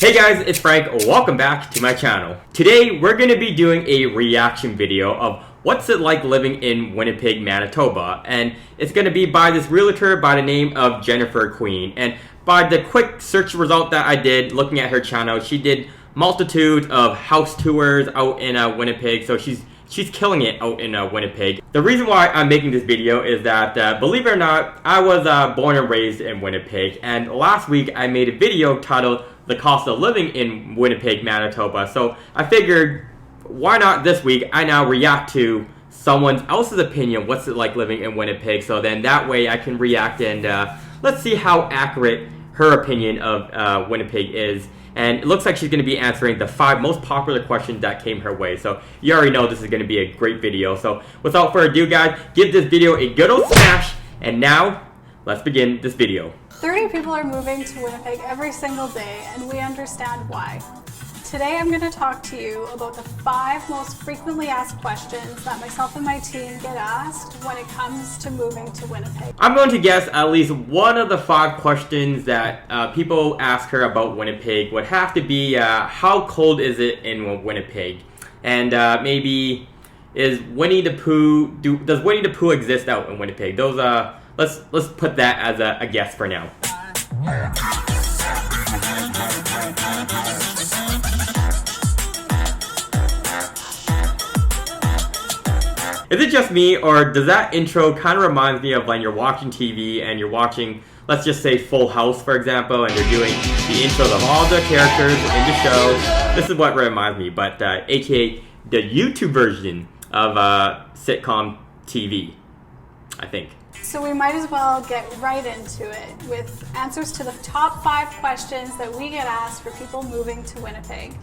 Hey guys, it's Frank. Welcome back to my channel. Today we're going to be doing a reaction video of what's it like living in Winnipeg, Manitoba, and it's going to be by this realtor by the name of Jennifer Queen. And by the quick search result that I did looking at her channel, she did multitude of house tours out in Winnipeg, so she's killing it out in Winnipeg. The reason why I'm making this video is that, believe it or not, I was born and raised in Winnipeg, and last week I made a video titled The Cost of Living in Winnipeg, Manitoba. So I figured, why not this week I now react to someone else's opinion, what's it like living in Winnipeg, so then that way I can react and let's see how accurate her opinion of Winnipeg is. And it looks like she's going to be answering the 5 most popular questions that came her way. So you already know this is going to be a great video. So without further ado, guys, give this video a good old smash. And now, let's begin this video. 30 people are moving to Winnipeg every single day, and we understand why. Today I'm going to talk to you about the 5 most frequently asked questions that myself and my team get asked when it comes to moving to Winnipeg. I'm going to guess at least one of the 5 questions that people ask her about Winnipeg would have to be how cold is it in Winnipeg? And maybe is Winnie the Pooh, does Winnie the Pooh exist out in Winnipeg? Those let's put that as a guess for now. Is it just me, or does that intro kind of remind me of when you're watching TV and you're watching, let's just say Full House, for example, and they're doing the intros of all the characters in the show? This is what reminds me, but aka the YouTube version of sitcom TV, I think. So we might as well get right into it with answers to the top 5 questions that we get asked for people moving to Winnipeg.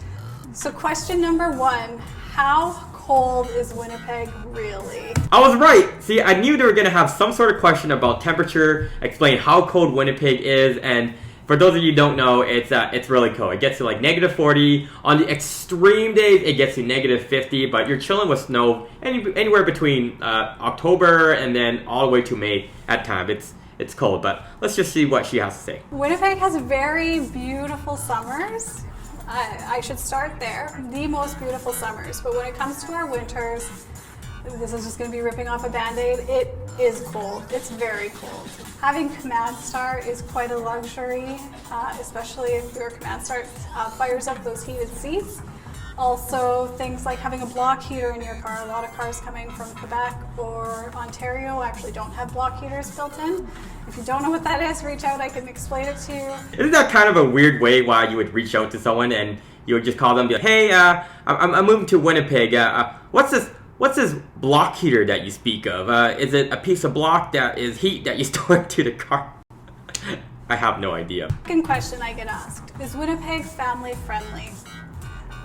So question number 1, how cold is Winnipeg really? I was right! See, I knew they were going to have some sort of question about temperature, explain how cold Winnipeg is, and for those of you who don't know, it's really cold. It gets to like -40. On the extreme days, it gets to -50, but you're chilling with snow anywhere between October and then all the way to May at times. It's cold, but let's just see what she has to say. Winnipeg has very beautiful summers. I should start there. The most beautiful summers. But when it comes to our winters, this is just going to be ripping off a band-aid. It is cold. It's very cold. Having Command Star is quite a luxury, especially if your Command Star fires up those heated seats. Also, things like having a block heater in your car. A lot of cars coming from Quebec or Ontario actually don't have block heaters built in. If you don't know what that is, reach out, I can explain it to you. Isn't that kind of a weird way why you would reach out to someone and you would just call them and be like, hey, I'm moving to Winnipeg. What's this block heater that you speak of? Is it a piece of block that is heat that you store into the car? I have no idea. Second question I get asked, is Winnipeg family friendly?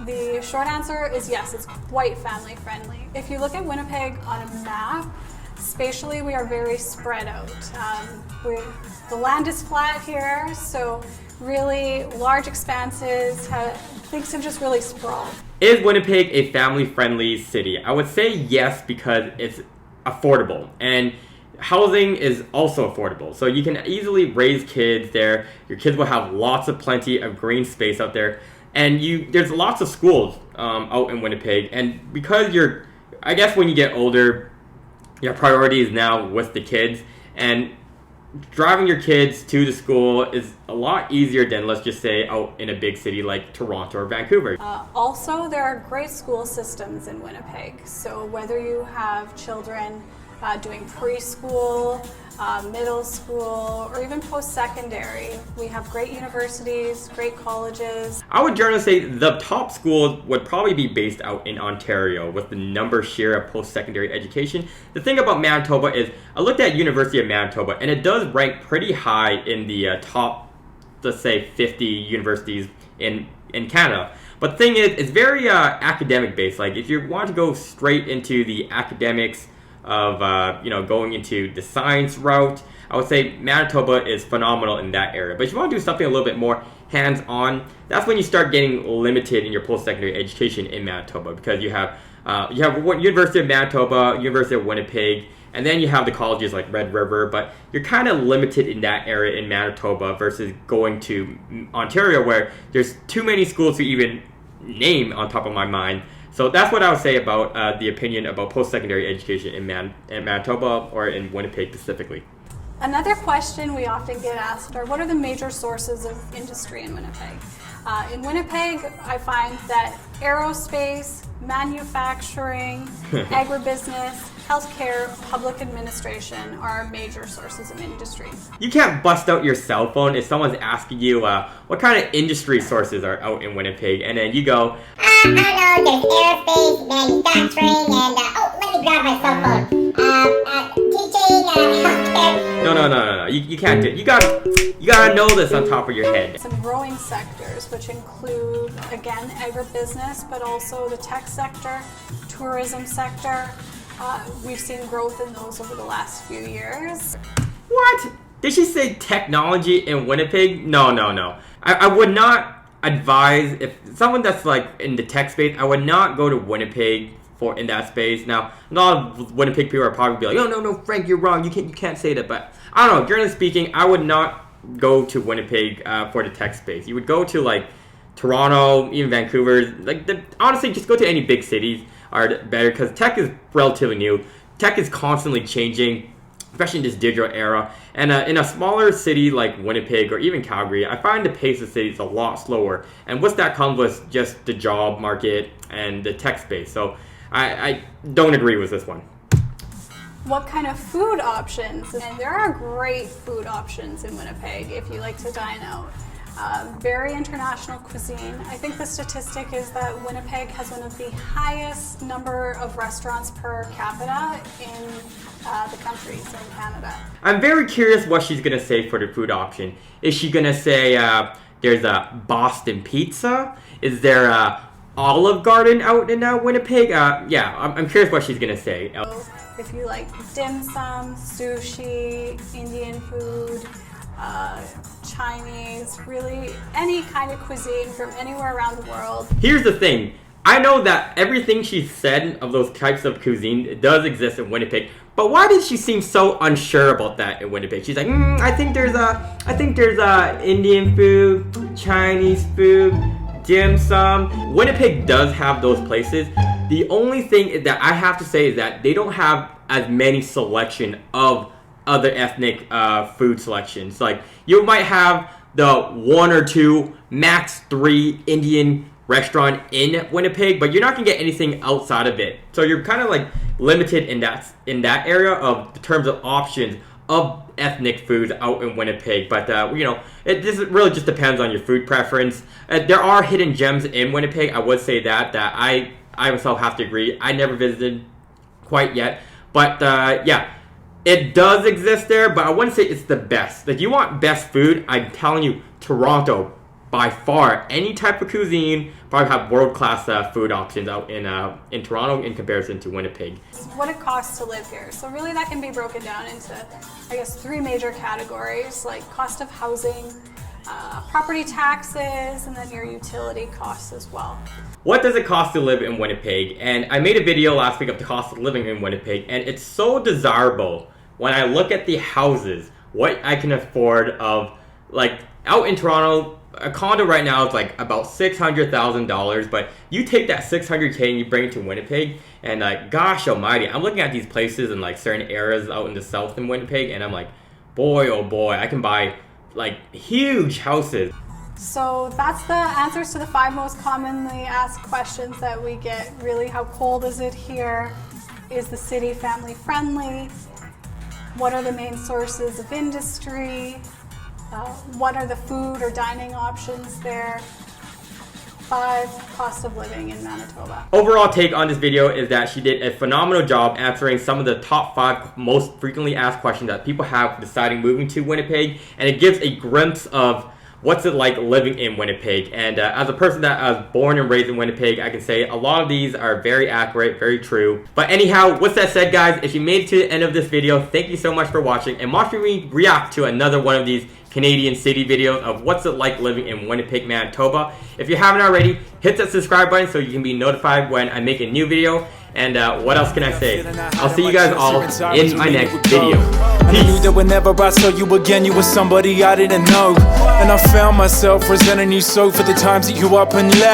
The short answer is yes, it's quite family friendly. If you look at Winnipeg on a map, spatially we are very spread out. The land is flat here, so really large expanses, things have just really sprawled. Is Winnipeg a family-friendly city? I would say yes, because it's affordable, and housing is also affordable. So you can easily raise kids there. Your kids will have plenty of green space out there. And there's lots of schools out in Winnipeg, and because I guess when you get older, your priority is now with the kids, and driving your kids to the school is a lot easier than, let's just say, out in a big city like Toronto or Vancouver. Also, there are great school systems in Winnipeg, so whether you have children doing preschool, middle school, or even post-secondary. We have great universities, great colleges. I would generally say the top schools would probably be based out in Ontario with the number share of post-secondary education. The thing about Manitoba is, I looked at University of Manitoba, and it does rank pretty high in the top, let's say, 50 universities in Canada. But the thing is, it's very academic based. Like, if you want to go straight into the academics of going into the science route, I would say Manitoba is phenomenal in that area. But if you want to do something a little bit more hands-on, that's when you start getting limited in your post-secondary education in Manitoba, because you have University of Manitoba, University of Winnipeg, and then you have the colleges like Red River, but you're kind of limited in that area in Manitoba versus going to Ontario, where there's too many schools to even name on top of my mind. So that's what I would say about the opinion about post-secondary education in Manitoba or in Winnipeg specifically. Another question we often get asked are, what are the major sources of industry in Winnipeg? In Winnipeg, I find that aerospace, manufacturing, agribusiness, healthcare, public administration are major sources of industry. You can't bust out your cell phone if someone's asking you what kind of industry sources are out in Winnipeg, and then you go, I don't know, there's aerospace, manufacturing, and let me grab my cell phone. Teaching, healthcare. No. You can't do it. You gotta know this on top of your head. Some growing sectors, which include, again, agribusiness, but also the tech sector, tourism sector. We've seen growth in those over the last few years. What? Did she say technology in Winnipeg? No. I would not advise, if someone that's like in the tech space, I would not go to Winnipeg for in that space. Now, a lot of Winnipeg people are probably be like, oh no, Frank, you're wrong. You can't say that. But I don't know. Generally speaking, I would not go to Winnipeg for the tech space. You would go to like Toronto, even Vancouver. Honestly, just go to any big cities are better, because tech is relatively new. Tech is constantly changing, especially in this digital era. And in a smaller city like Winnipeg or even Calgary, I find the pace of cities a lot slower. And with that comes with just the job market and the tech space. So I don't agree with this one. What kind of food options? And there are great food options in Winnipeg if you like to dine out. Very international cuisine. I think the statistic is that Winnipeg has one of the highest number of restaurants per capita in the country, so in Canada. I'm very curious what she's going to say for the food option. Is she going to say there's a Boston pizza? Is there a Olive Garden out in Winnipeg? Yeah, I'm curious what she's going to say. If you like dim sum, sushi, Indian food, Chinese, really any kind of cuisine from anywhere around the world. Here's the thing. I know that everything she said of those types of cuisine does exist in Winnipeg, but why did she seem so unsure about that in Winnipeg? She's like, I think there's Indian food, Chinese food, dim sum. Winnipeg does have those places. The only thing that I have to say is that they don't have as many selection of other ethnic food selections. Like, you might have the 1 or 2, max 3 Indian restaurant in Winnipeg, but you're not gonna get anything outside of it. So you're kind of like limited in that area of the terms of options of ethnic foods out in Winnipeg. But this really just depends on your food preference. There are hidden gems in Winnipeg. I would say that I myself have to agree. I never visited quite yet, but yeah. It does exist there, but I wouldn't say it's the best. Like, you want best food, I'm telling you, Toronto, by far, any type of cuisine, probably have world-class food options out in Toronto in comparison to Winnipeg. What it costs to live here. So really that can be broken down into, I guess, 3 major categories, like cost of housing, property taxes, and then your utility costs as well. What does it cost to live in Winnipeg? And I made a video last week of the cost of living in Winnipeg, and it's so desirable when I look at the houses, what I can afford of, like, out in Toronto, a condo right now is like about $600,000, but you take that $600K and you bring it to Winnipeg, and like, gosh almighty, I'm looking at these places in like certain areas out in the south in Winnipeg, and I'm like, boy oh boy, I can buy like huge houses. So that's the answers to the 5 most commonly asked questions that we get. Really, how cold is it here? Is the city family friendly? What are the main sources of industry? What are the food or dining options there? 5, cost of living in Manitoba. Overall take on this video is that she did a phenomenal job answering some of the top 5 most frequently asked questions that people have deciding moving to Winnipeg, and it gives a glimpse of what's it like living in Winnipeg. And as a person that was born and raised in Winnipeg, I can say a lot of these are very accurate, very true. But anyhow, with that said, guys, if you made it to the end of this video, thank you so much for watching and watching me react to another one of these Canadian city videos of what's it like living in Winnipeg, Manitoba. If you haven't already, hit that subscribe button so you can be notified when I make a new video. And what else can I say? I'll see you guys all in my next video. And I knew that whenever I saw you again, you were somebody I didn't know. And I found myself resenting you so for the times that you up and left.